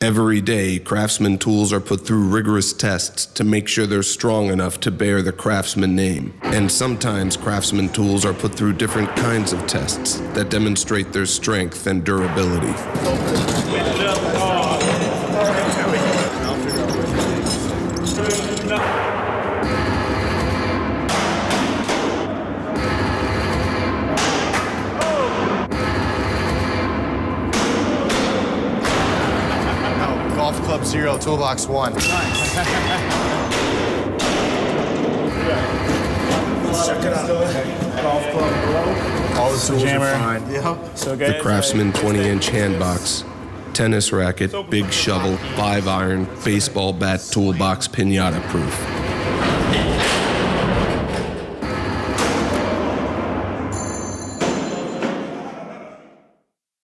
Every day, Craftsman tools are put through rigorous tests to make sure they're strong enough to bear the Craftsman name. And sometimes Craftsman tools are put through different kinds of tests that demonstrate their strength and durability. Golf Club 0, Toolbox 1. Let's check it out. Golf Club, All the tools Jammer. are fine. Yep. So The Craftsman 20-inch handbox, tennis racket, big shovel, 5-iron, baseball bat, toolbox, Pinata proof.